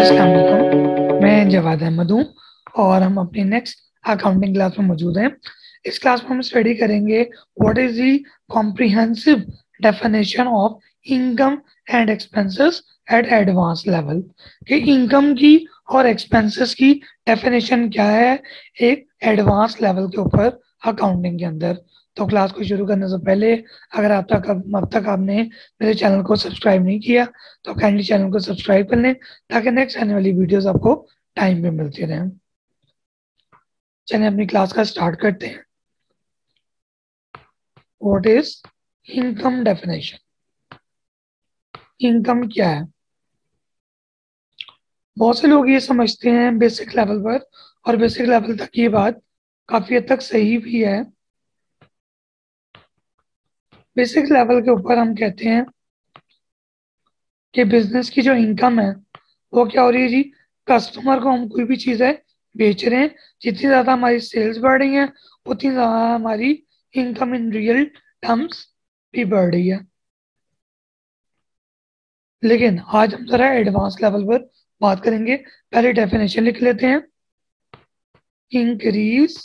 अस्सलाम वालेकुम। मैं जवाद अहमद हूँ और हम अपनी नेक्स्ट अकाउंटिंग क्लास में मौजूद हैं। इस क्लास में हम स्टडी करेंगे what is the comprehensive definition of income and expenses at advance level. कि इनकम की और एक्सपेंसेस की डेफिनेशन क्या है एक एडवांस लेवल के ऊपर अकाउंटिंग के अंदर। तो क्लास को शुरू करने से पहले अगर अब तक आपने मेरे चैनल को सब्सक्राइब नहीं किया तो काइंडली चैनल को सब्सक्राइब कर लें ताकि नेक्स्ट आने वाली वीडियोस आपको टाइम पे मिलती रहें। चलिए अपनी क्लास का स्टार्ट करते हैं। What is income definition? Income क्या है? बहुत से लोग ये समझते हैं बेसिक लेवल पर, और बेसिक लेवल तक ये बात काफी हद तक सही भी है। बेसिक लेवल के ऊपर हम कहते हैं कि बिजनेस की जो इनकम है वो क्या हो रही है जी। कस्टमर को हम कोई भी चीज़ है बेच रहे हैं, जितनी ज़्यादा हमारी सेल्स बढ़ रही है उतनी ज़्यादा हमारी इनकम इन रियल टर्म्स भी बढ़ रही है। लेकिन आज हम जरा एडवांस लेवल पर बात करेंगे। पहले डेफिनेशन लिख लेते हैं। Increase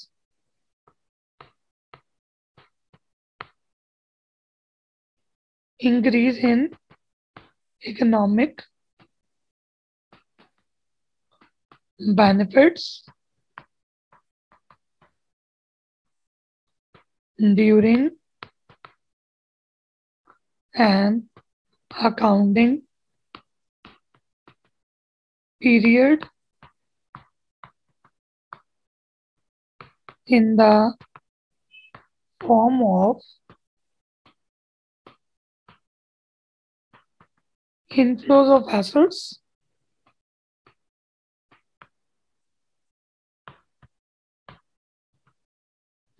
increase in economic benefits during an accounting period in the form of inflows of assets,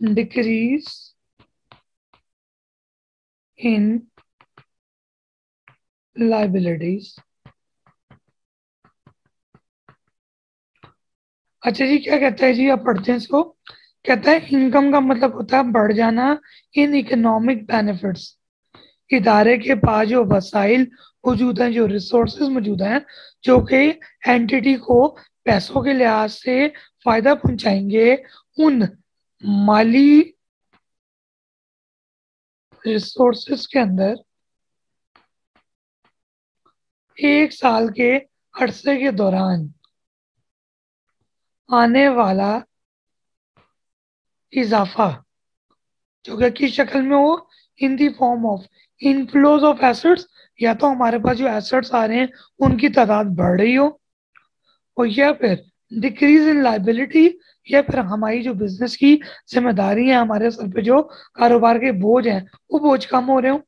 decrease in liabilities। अच्छा जी, क्या कहता है जी? आप पढ़ते हैं इसको। कहता है इनकम का मतलब होता है बढ़ जाना इन इकोनॉमिक बेनिफिट्स। इदारे के पास जो वसाइल मौजूद हैं, जो रिसोर्सेज मौजूद हैं, जो कि एंटिटी को पैसों के लिहाज से फायदा पहुंचाएंगे, उन माली रिसोर्सेज के अंदर एक साल के अरसे के दौरान आने वाला इजाफा, जो कि किस शक्ल में हो? In the form of inflows of assets. या तो हमारे पास जो एसेट्स आ रहे हैं उनकी तादाद बढ़ रही हो, और या फिर डिक्रीज इन लाइबिलिटी, या फिर हमारी जो बिजनेस की जिम्मेदारी है, हमारे सर पे जो कारोबार के बोझ हैं वो बोझ कम हो रहे हो।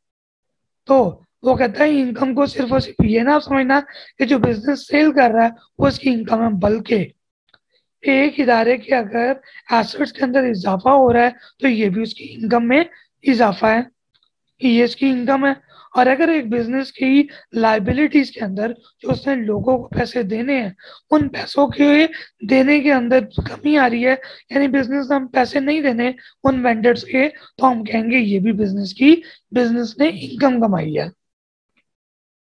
तो वो कहता है इनकम को सिर्फ और सिर्फ ये ना समझना कि जो बिजनेस सेल कर रहा है वो उसकी इनकम है, बल्कि एक इदारे के अगर एसेट्स के अंदर इजाफा हो रहा है तो ये भी उसकी इनकम में इजाफा है, ये इसकी इनकम है। और अगर एक बिजनेस की लाइबिलिटीज के अंदर जो उसने लोगों को पैसे देने हैं, उन पैसों के देने के अंदर कमी आ रही है, यानी बिजनेस हम पैसे नहीं देने उन वेंडर्स के, तो हम कहेंगे ये भी बिजनेस ने इनकम कमाई है।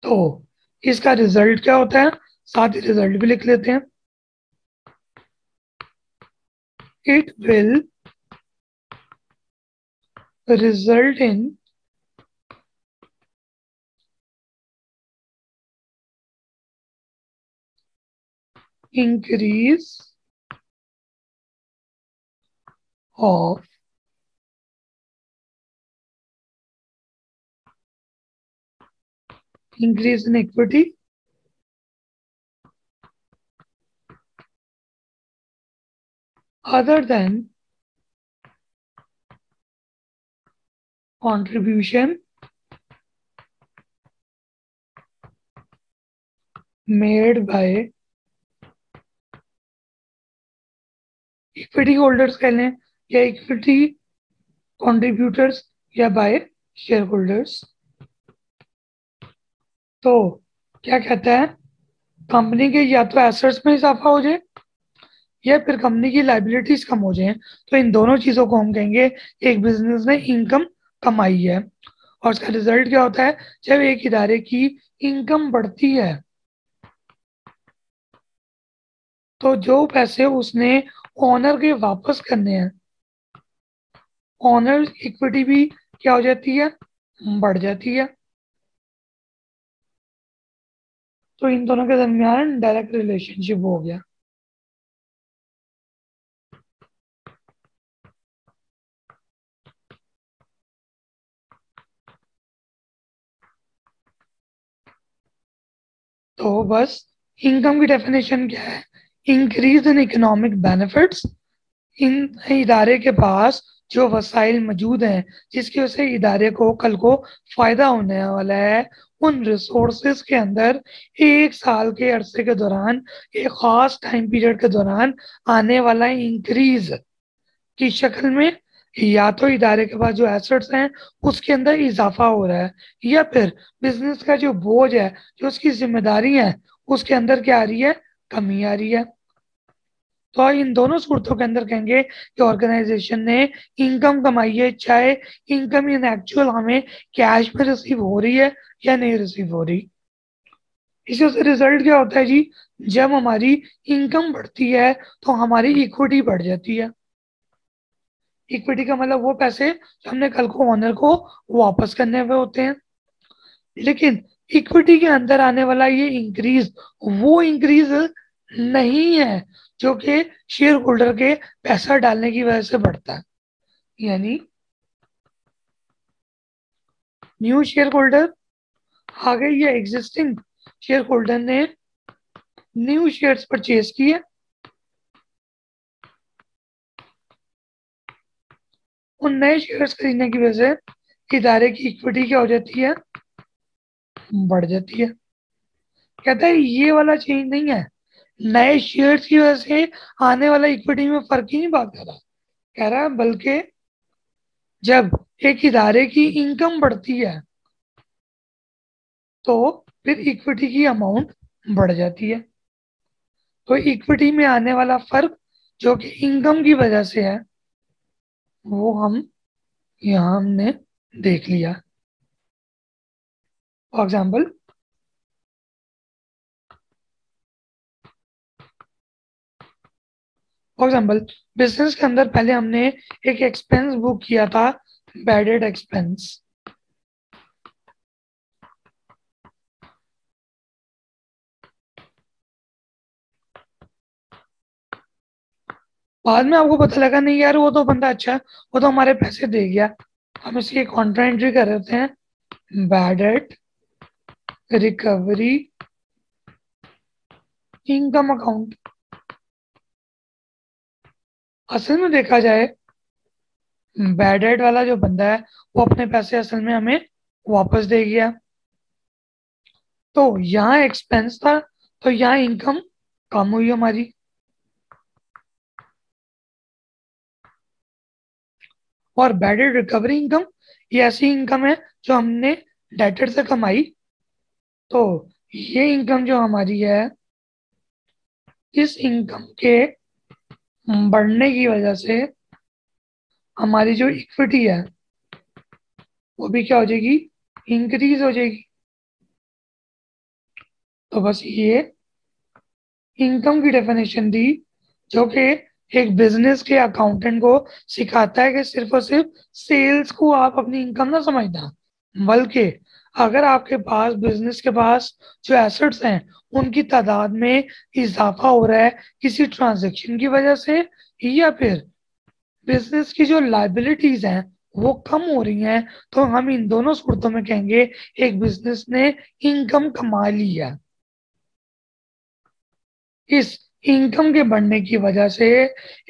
तो इसका रिजल्ट क्या होता है? साथ ही रिजल्ट भी लिख लेते हैं। It will result in increase of increase in equity other than contribution made by equity holders कह लें, या equity contributors, या by shareholders। तो क्या कहता है? कंपनी के या तो एसेट्स में इजाफा हो जाए या फिर कंपनी की लाइबिलिटीज कम हो जाए, तो इन दोनों चीजों को हम कहेंगे एक बिजनेस ने इनकम कमाई है। और उसका रिजल्ट क्या होता है? जब एक इदारे की इनकम बढ़ती है तो जो पैसे उसने ऑनर के वापस करने हैं, ऑनर इक्विटी भी क्या हो जाती है, बढ़ जाती है। तो इन दोनों के दरमियान डायरेक्ट रिलेशनशिप हो गया। तो बस इनकम की डेफिनेशन क्या है, इंक्रीज इन इकोनॉमिक बेनिफिट्स, इन इदारे के पास जो वसाइल मौजूद हैं जिसकी वजह से इदारे को कल को फायदा होने वाला है, उन रिसोर्सेज के अंदर 1 साल के अरसे के दौरान, एक खास टाइम पीरियड के दौरान आने वाला इंक्रीज की शक्ल में, या तो इदारे के पास जो एसेट्स हैं उसके अंदर इजाफा हो रहा है, या फिर बिजनेस का जो बोझ है, जो उसकी जिम्मेदारी है, उसके अंदर क्या आ रही है, कमी आ रही है। तो इन दोनों सूरतों के अंदर कहेंगे कि ऑर्गेनाइजेशन ने इनकम कमाई है, चाहे इनकम इन एक्चुअल हमें कैश में रिसीव हो रही है या नहीं रिसीव हो रही। इससे रिजल्ट क्या होता है जी, जब हमारी इनकम बढ़ती है तो हमारी इक्विटी बढ़ जाती है। इक्विटी का मतलब वो पैसे जो हमने कल को ओनर को वापस करने हुए होते हैं। लेकिन इक्विटी के अंदर आने वाला ये इंक्रीज वो इंक्रीज नहीं है जो कि शेयर होल्डर के पैसा डालने की वजह से बढ़ता है। यानी न्यू शेयर होल्डर आ गए या एग्जिस्टिंग शेयर होल्डर ने न्यू शेयर्स परचेज किए, उन नए शेयर्स खरीदने की वजह से इदारे की इक्विटी क्या हो जाती है, बढ़ जाती है। कहता है ये वाला चेंज नहीं है, नए शेयर्स की वजह से आने वाला इक्विटी में फर्क ही नहीं बात कर रहा, कह रहा है बल्कि जब एक इदारे की इनकम बढ़ती है तो फिर इक्विटी की अमाउंट बढ़ जाती है। तो इक्विटी में आने वाला फर्क जो कि इनकम की वजह से है, वो हम यहाँ हमने देख लिया। फॉर एग्जाम्पल, बिजनेस के अंदर पहले हमने एक एक्सपेंस बुक किया था, बैडेड एक्सपेंस। बाद में आपको पता लगा नहीं यार वो तो बंदा अच्छा है, वो तो हमारे पैसे दे गया, हम इसकी कॉन्ट्रा एंट्री कर देते हैं, बैडेड रिकवरी इनकम अकाउंट। असल में देखा जाए, बैड एड वाला जो बंदा है वो अपने पैसे असल में हमें वापस दे गया, तो यहाँ एक्सपेंस था, तो यहाँ इनकम कम हुई हमारी। और बैड एड रिकवरी इनकम ये ऐसी इनकम है जो हमने डेटर से कमाई, तो ये इनकम जो हमारी है, इस इनकम के बढ़ने की वजह से हमारी जो इक्विटी है वो भी क्या हो जाएगी, इंक्रीज हो जाएगी। तो बस ये इनकम की डेफिनेशन दी, जो कि एक बिजनेस के अकाउंटेंट को सिखाता है कि सिर्फ और सिर्फ सेल्स को आप अपनी इनकम ना समझना, बल्कि अगर आपके पास बिजनेस के पास जो एसेट्स हैं उनकी तादाद में इजाफा हो रहा है किसी ट्रांजैक्शन की वजह से, या फिर बिजनेस की जो लाइबिलिटीज हैं वो कम हो रही हैं, तो हम इन दोनों सूरतों में कहेंगे एक बिजनेस ने इनकम कमा ली है। इस इनकम के बढ़ने की वजह से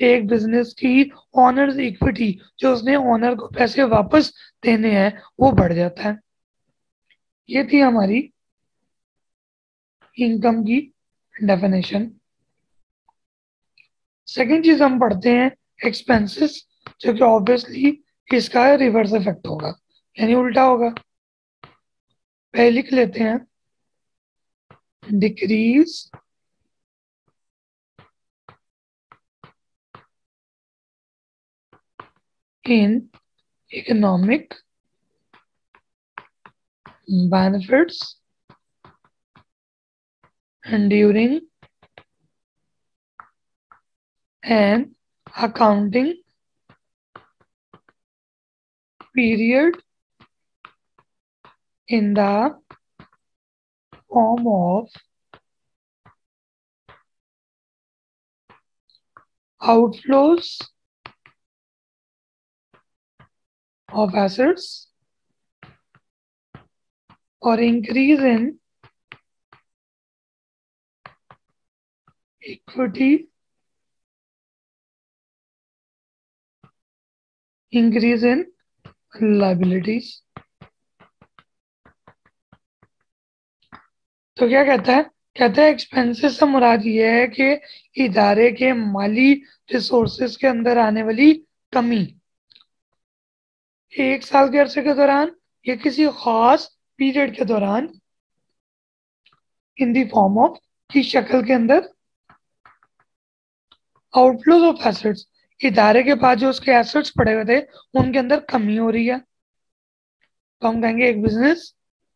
एक बिजनेस की ऑनर्स इक्विटी, जो उसने ऑनर को पैसे वापस देने हैं, वो बढ़ जाता है। ये थी हमारी इनकम की डेफिनेशन। सेकंड चीज हम पढ़ते हैं एक्सपेंसेस, जो कि ऑब्वियसली इसका रिवर्स इफेक्ट होगा, यानी उल्टा होगा। पहले लिख लेते हैं, decrease in economic benefits and during an accounting period in the form of outflows of assets or increase in equity, increase in liabilities. तो क्या कहता है? कहता है एक्सपेंसेस से मुराद ये है कि इदारे के माली रिसोर्सेज के अंदर आने वाली कमी एक साल के अरसे के दौरान या किसी खास पीरियड के दौरान इन दी फॉर्म ऑफ की शक्ल के अंदर आउटफ्लोज ऑफ एसेट्स, इदारे के पास जो उसके एसेट्स पड़े हुए थे उनके अंदर कमी हो रही है, तो हम कहेंगे एक बिजनेस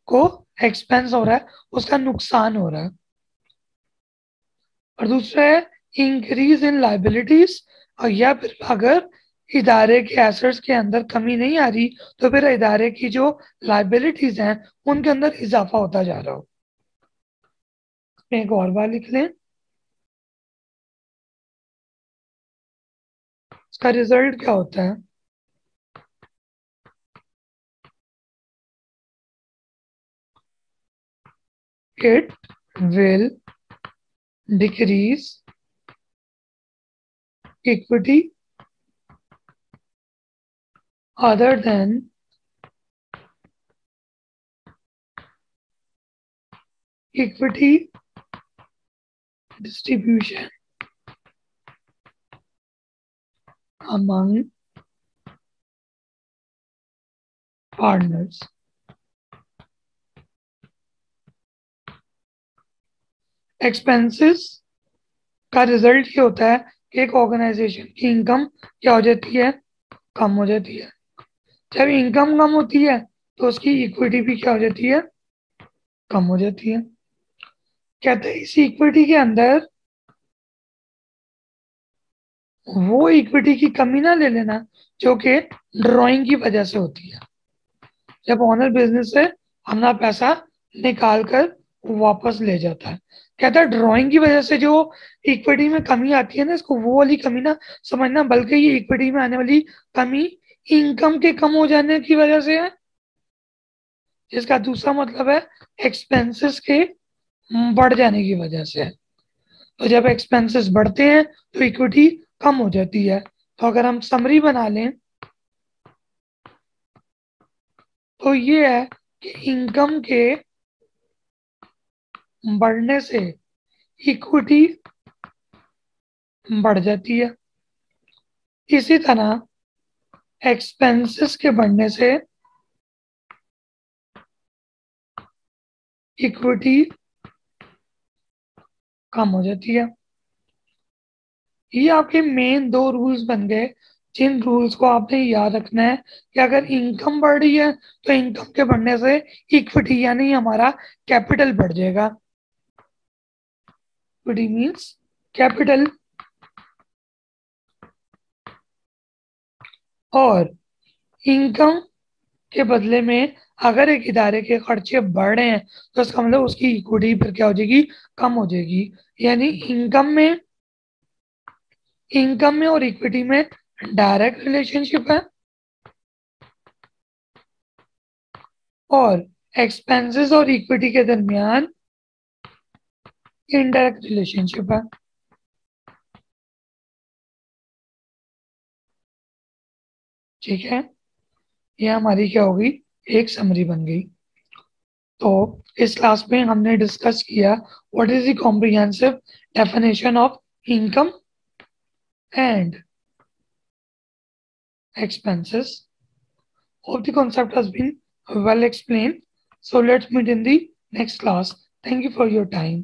को एक्सपेंस हो रहा है, उसका नुकसान हो रहा है। और दूसरा है इंक्रीज इन लाइबिलिटीज, और या फिर अगर इदारे के एसेट्स के अंदर कमी नहीं आ रही तो फिर इदारे की जो लाइबिलिटीज हैं उनके अंदर इजाफा होता जा रहा हो। एक और बार लिख लें, इसका रिजल्ट क्या होता है? It will decrease equity other than equity distribution among partners. Expenses का रिजल्ट ये होता है कि एक ऑर्गेनाइजेशन की इनकम क्या हो जाती है? कम हो जाती है। जब इनकम कम होती है तो उसकी इक्विटी भी क्या हो जाती है? कम हो जाती है। कहते हैं इस इक्विटी के अंदर वो इक्विटी की कमी ना ले लेना जो कि ड्राइंग की वजह से होती है। जब ऑनर बिजनेस से अपना पैसा निकाल कर वापस ले जाता है, कहता है ड्राइंग की वजह से जो इक्विटी में कमी आती है ना, इसको वो वाली कमी ना समझना, बल्कि ये इक्विटी में आने वाली कमी इनकम के कम हो जाने की वजह से है। इसका दूसरा मतलब है एक्सपेंसेस के बढ़ जाने की वजह से है। तो जब एक्सपेंसेस बढ़ते हैं तो इक्विटी कम हो जाती है। तो अगर हम समरी बना लें तो ये है कि इनकम के बढ़ने से इक्विटी बढ़ जाती है, इसी तरह एक्सपेंसेस के बढ़ने से इक्विटी कम हो जाती है। ये आपके मेन दो रूल्स बन गए, जिन रूल्स को आपने याद रखना है कि अगर इनकम बढ़ रही है तो इनकम के बढ़ने से इक्विटी यानी हमारा कैपिटल बढ़ जाएगा। Equity means capital. और इनकम के बदले में अगर एक इदारे के खर्चे बढ़ रहे हैं तो इसका मतलब उसकी इक्विटी फिर क्या हो जाएगी? कम हो जाएगी। यानी इनकम में और इक्विटी में डायरेक्ट रिलेशनशिप है और एक्सपेंसेस और इक्विटी के दरमियान इनडायरेक्ट रिलेशनशिप है। ठीक है, ये हमारी क्या होगी? एक समरी बन गई। तो इस क्लास में हमने डिस्कस किया what is the comprehensive definition of income and expenses. Hope the concept has been well explained. So let's meet in the next class. Thank you for your time.